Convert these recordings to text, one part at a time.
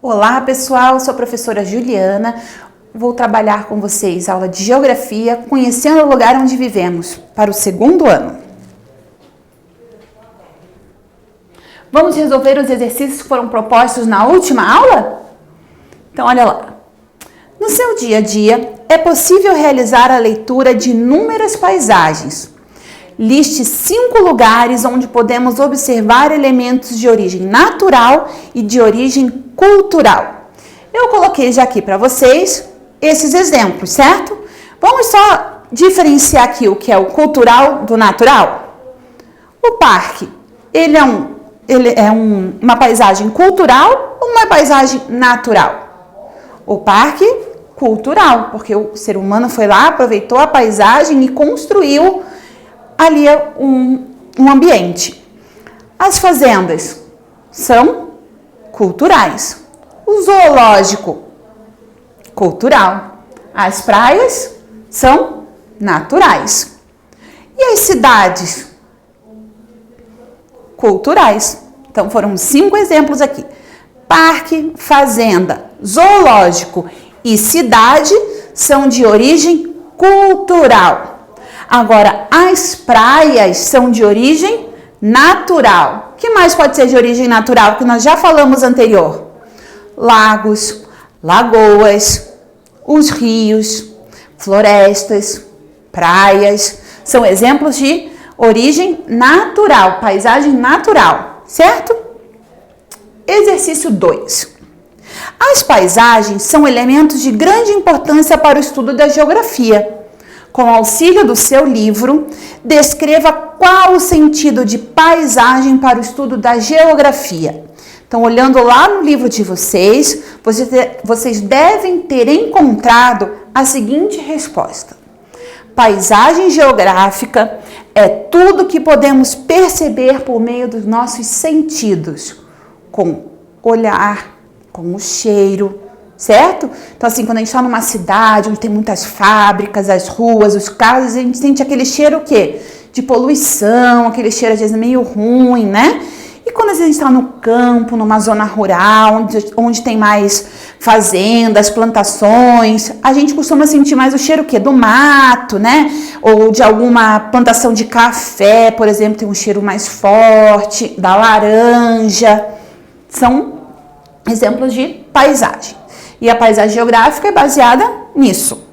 Olá pessoal, sou a professora Juliana, vou trabalhar com vocês aula de Geografia, conhecendo o lugar onde vivemos, para o segundo ano. Vamos resolver os exercícios que foram propostos na última aula? Então olha lá. No seu dia a dia, é possível realizar a leitura de inúmeras paisagens. Liste 5 lugares onde podemos observar elementos de origem natural e de origem cultural. Eu coloquei já aqui para vocês esses exemplos, certo? Vamos só diferenciar aqui o que é o cultural do natural. O parque, ele é uma paisagem cultural ou uma paisagem natural? O parque, cultural, porque o ser humano foi lá, aproveitou a paisagem e construiu ali um ambiente. As fazendas são culturais. O zoológico, cultural. As praias são naturais. E as cidades? Culturais. Então foram 5 exemplos aqui. Parque, fazenda, zoológico e cidade são de origem cultural. Agora, as praias são de origem natural. O que mais pode ser de origem natural que nós já falamos anterior? Lagos, lagoas, os rios, florestas, praias, são exemplos de origem natural, paisagem natural, certo? Exercício 2. As paisagens são elementos de grande importância para o estudo da geografia. Com auxílio do seu livro, descreva qual o sentido de paisagem para o estudo da geografia. Então, olhando lá no livro de vocês, vocês devem ter encontrado a seguinte resposta. Paisagem geográfica é tudo que podemos perceber por meio dos nossos sentidos, com o olhar, com o cheiro, certo? Então, assim, quando a gente está numa cidade onde tem muitas fábricas, as ruas, os carros, a gente sente aquele cheiro o quê? De poluição, aquele cheiro às vezes meio ruim, né? E quando a gente está no campo, numa zona rural, onde tem mais fazendas, plantações, a gente costuma sentir mais o cheiro o quê? Do mato, né? Ou de alguma plantação de café, por exemplo, tem um cheiro mais forte, da laranja. São exemplos de paisagem. E a paisagem geográfica é baseada nisso.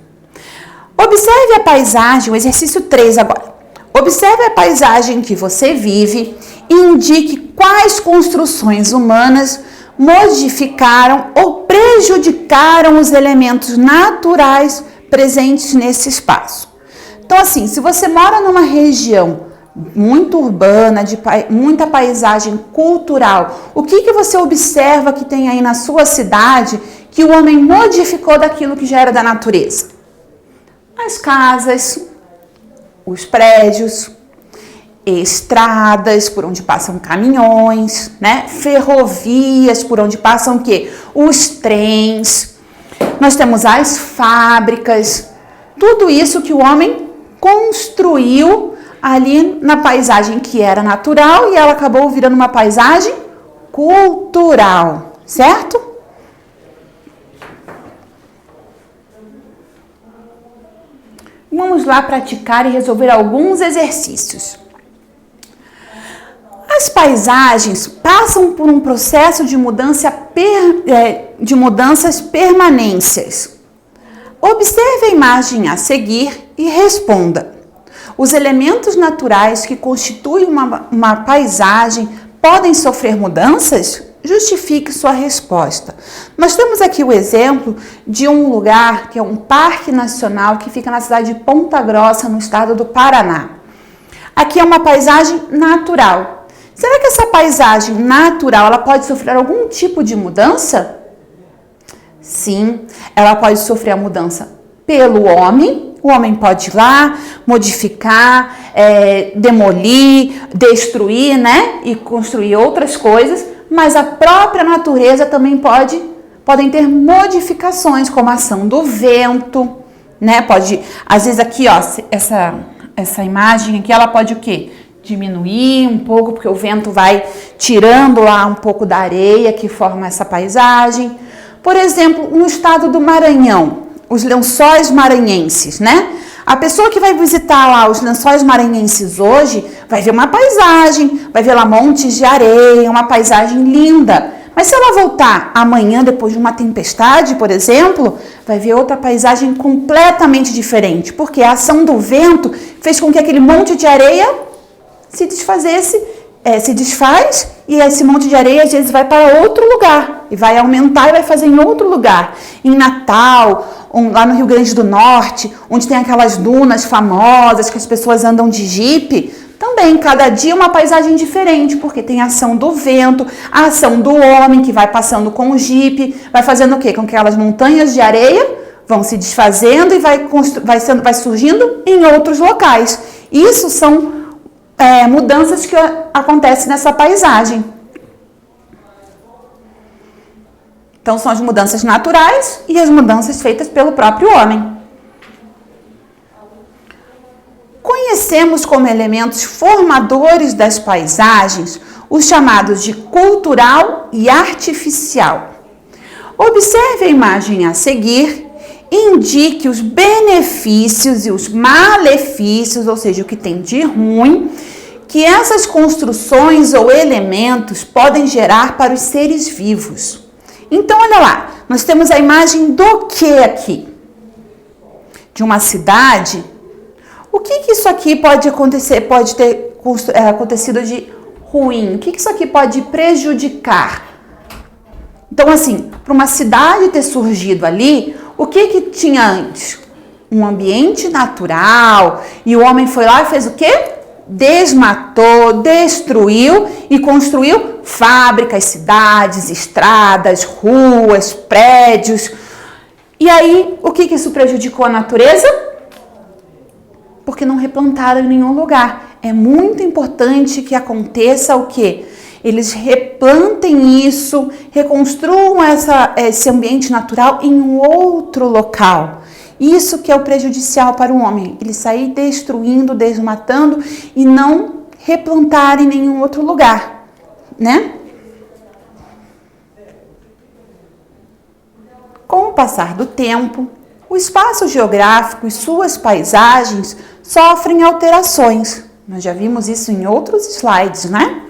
Observe a paisagem, o exercício 3 agora. Observe a paisagem que você vive e indique quais construções humanas modificaram ou prejudicaram os elementos naturais presentes nesse espaço. Então, assim, se você mora numa região muito urbana, de muita paisagem cultural, o que você observa que tem aí na sua cidade que o homem modificou daquilo que já era da natureza? As casas, os prédios, estradas por onde passam caminhões, né? Ferrovias por onde passam o quê? Os trens. Nós temos as fábricas, tudo isso que o homem construiu ali na paisagem que era natural e ela acabou virando uma paisagem cultural, certo? Vamos lá praticar e resolver alguns exercícios. As paisagens passam por um processo de mudanças permanências. Observe a imagem a seguir e responda. Os elementos naturais que constituem uma paisagem podem sofrer mudanças? Justifique sua resposta. Nós temos aqui o exemplo de um lugar que é um parque nacional que fica na cidade de Ponta Grossa, no estado do Paraná. Aqui é uma paisagem natural. Será que essa paisagem natural ela pode sofrer algum tipo de mudança? Sim, ela pode sofrer a mudança pelo homem. O homem pode ir lá, modificar, demolir, destruir, né? E construir outras coisas. Mas a própria natureza também podem ter modificações, como a ação do vento, né? Às vezes aqui, ó, essa imagem aqui, ela pode o quê? Diminuir um pouco, porque o vento vai tirando lá um pouco da areia que forma essa paisagem. Por exemplo, no estado do Maranhão, os Lençóis Maranhenses, né? A pessoa que vai visitar lá os Lençóis Maranhenses hoje vai ver uma paisagem, vai ver lá montes de areia, uma paisagem linda. Mas se ela voltar amanhã, depois de uma tempestade, por exemplo, vai ver outra paisagem completamente diferente, porque a ação do vento fez com que aquele monte de areia se desfaz, e esse monte de areia às vezes vai para outro lugar, e vai aumentar e vai fazer em outro lugar. Em Natal, lá no Rio Grande do Norte, onde tem aquelas dunas famosas que as pessoas andam de jipe, também, cada dia uma paisagem diferente, porque tem a ação do vento, a ação do homem que vai passando com o jipe, vai fazendo o quê? Com que aquelas montanhas de areia vão se desfazendo e vai surgindo em outros locais. Isso são mudanças que acontecem nessa paisagem. Então, são as mudanças naturais e as mudanças feitas pelo próprio homem. Conhecemos como elementos formadores das paisagens os chamados de cultural e artificial. Observe a imagem a seguir e indique os benefícios e os malefícios, ou seja, o que tem de ruim, que essas construções ou elementos podem gerar para os seres vivos. Então, olha lá, nós temos a imagem do que aqui? De uma cidade. O que isso aqui pode acontecer, pode ter acontecido de ruim? O que isso aqui pode prejudicar? Então, assim, para uma cidade ter surgido ali, o que tinha antes? Um ambiente natural, e o homem foi lá e fez o quê? Desmatou, destruiu e construiu fábricas, cidades, estradas, ruas, prédios. E aí, o que isso prejudicou a natureza? Porque não replantaram em nenhum lugar. É muito importante que aconteça o quê? Eles replantem isso, reconstruam esse ambiente natural em um outro local. Isso que é o prejudicial para o homem. Ele sair destruindo, desmatando e não replantar em nenhum outro lugar, né? Com o passar do tempo, o espaço geográfico e suas paisagens sofrem alterações. Nós já vimos isso em outros slides, né?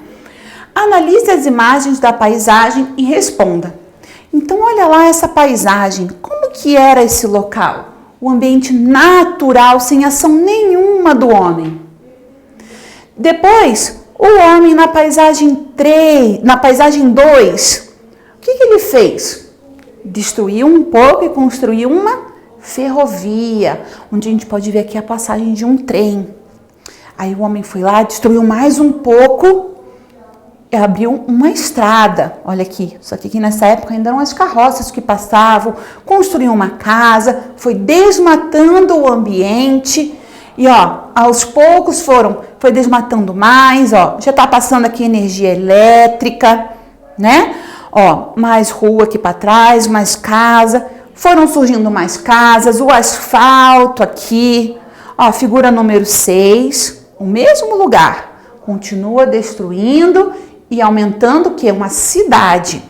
Analise as imagens da paisagem e responda. Então, olha lá essa paisagem. Como que era esse local? O ambiente natural, sem ação nenhuma do homem. Depois, o homem na paisagem 3, na paisagem 2, o que ele fez? Destruiu um pouco e construiu uma ferrovia, onde a gente pode ver aqui a passagem de um trem. Aí o homem foi lá, destruiu mais um pouco e abriu uma estrada. Olha aqui, só que aqui nessa época ainda eram as carroças que passavam, construiu uma casa, foi desmatando o ambiente e aos poucos foi desmatando mais, já está passando aqui energia elétrica, né? Mais rua aqui para trás, mais casa, foram surgindo mais casas, o asfalto aqui, figura número 6, o mesmo lugar, continua destruindo e aumentando o que? Uma cidade.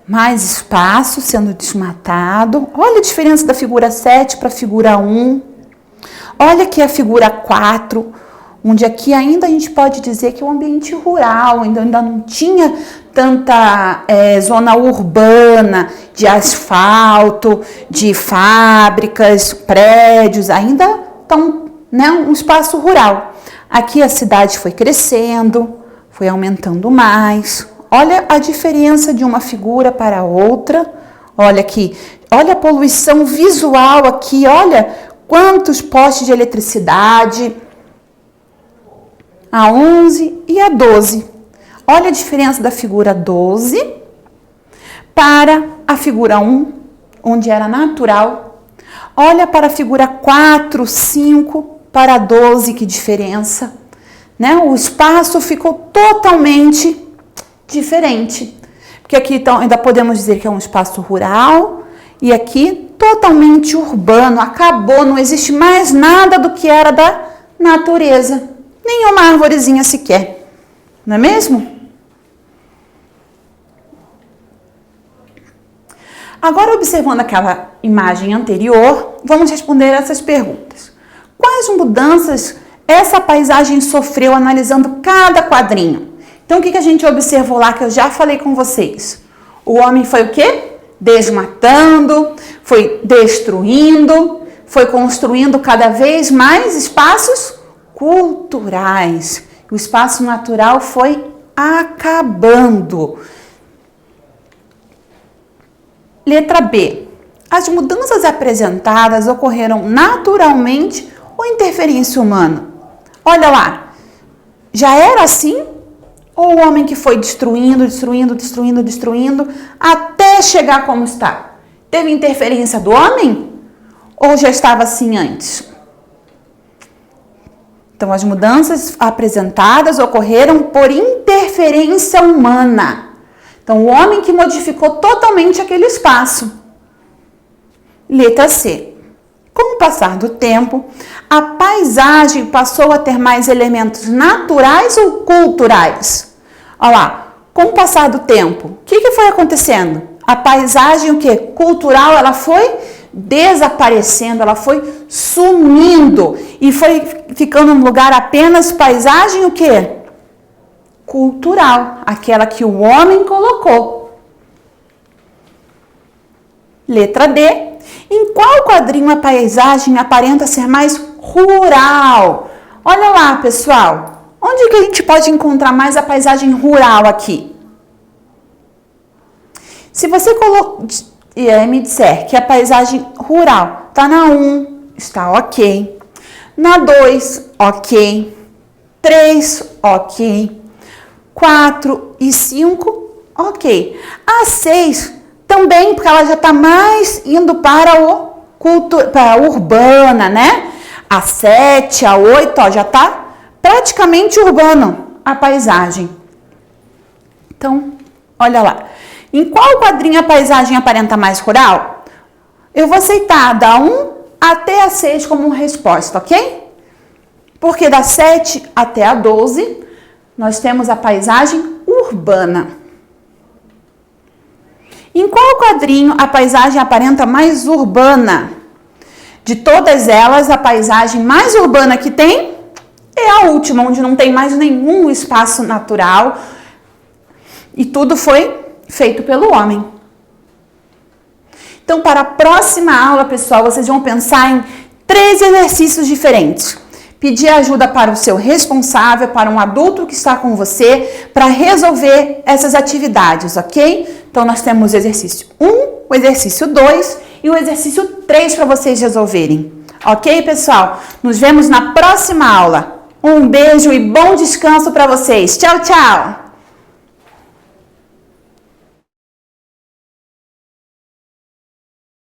Mais espaço sendo desmatado. Olha a diferença da figura 7 para a figura 1. Olha aqui a figura 4, onde aqui ainda a gente pode dizer que é um ambiente rural, ainda não tinha tanta zona urbana, de asfalto, de fábricas, prédios, ainda estão, né, um espaço rural. Aqui a cidade foi crescendo, foi aumentando mais. Olha a diferença de uma figura para outra. Olha aqui, olha a poluição visual aqui, olha quantos postes de eletricidade. A 11 e a 12. Olha a diferença da figura 12 para a figura 1, onde era natural. Olha para a figura 4, 5 para a 12, que diferença. Né? O espaço ficou totalmente diferente. Porque aqui então, ainda podemos dizer que é um espaço rural e aqui totalmente urbano. Acabou, não existe mais nada do que era da natureza. Nenhuma árvorezinha sequer. Não é mesmo? Agora, observando aquela imagem anterior, vamos responder essas perguntas. Quais mudanças essa paisagem sofreu analisando cada quadrinho? Então, o que a gente observou lá que eu já falei com vocês? O homem foi o quê? Desmatando, foi destruindo, foi construindo cada vez mais espaços culturais. O espaço natural foi acabando. Letra B. As mudanças apresentadas ocorreram naturalmente ou interferência humana? Olha lá, já era assim? Ou o homem que foi destruindo até chegar como está? Teve interferência do homem? Ou já estava assim antes? Então, as mudanças apresentadas ocorreram por interferência humana. Então, o homem que modificou totalmente aquele espaço. Letra C. Com o passar do tempo, a paisagem passou a ter mais elementos naturais ou culturais? Olha lá, com o passar do tempo, o que foi acontecendo? A paisagem, o quê? Cultural, ela foi desaparecendo, ela foi sumindo e foi ficando no lugar apenas paisagem, o quê? Cultural, aquela que o homem colocou. Letra D. Em qual quadrinho a paisagem aparenta ser mais rural? Olha lá, pessoal. Onde que a gente pode encontrar mais a paisagem rural aqui? Se você me disser que a paisagem rural está na 1, está ok. Na 2, ok. 3, ok. 4 e 5, ok. A 6 também, porque ela já está mais indo para a urbana, né? A 7, a 8, ó, já está praticamente urbano a paisagem. Então, olha lá. Em qual quadrinho a paisagem aparenta mais rural? Eu vou aceitar da 1 até a 6 como resposta, ok? Porque da 7 até a 12, nós temos a paisagem urbana. Em qual quadrinho a paisagem aparenta mais urbana? De todas elas, a paisagem mais urbana que tem é a última, onde não tem mais nenhum espaço natural e tudo foi feito pelo homem. Então, para a próxima aula, pessoal, vocês vão pensar em 3 exercícios diferentes. Pedir ajuda para o seu responsável, para um adulto que está com você, para resolver essas atividades, ok? Então, nós temos o exercício 1, o exercício 2 e o exercício 3 para vocês resolverem. Ok, pessoal? Nos vemos na próxima aula. Um beijo e bom descanso para vocês. Tchau, tchau!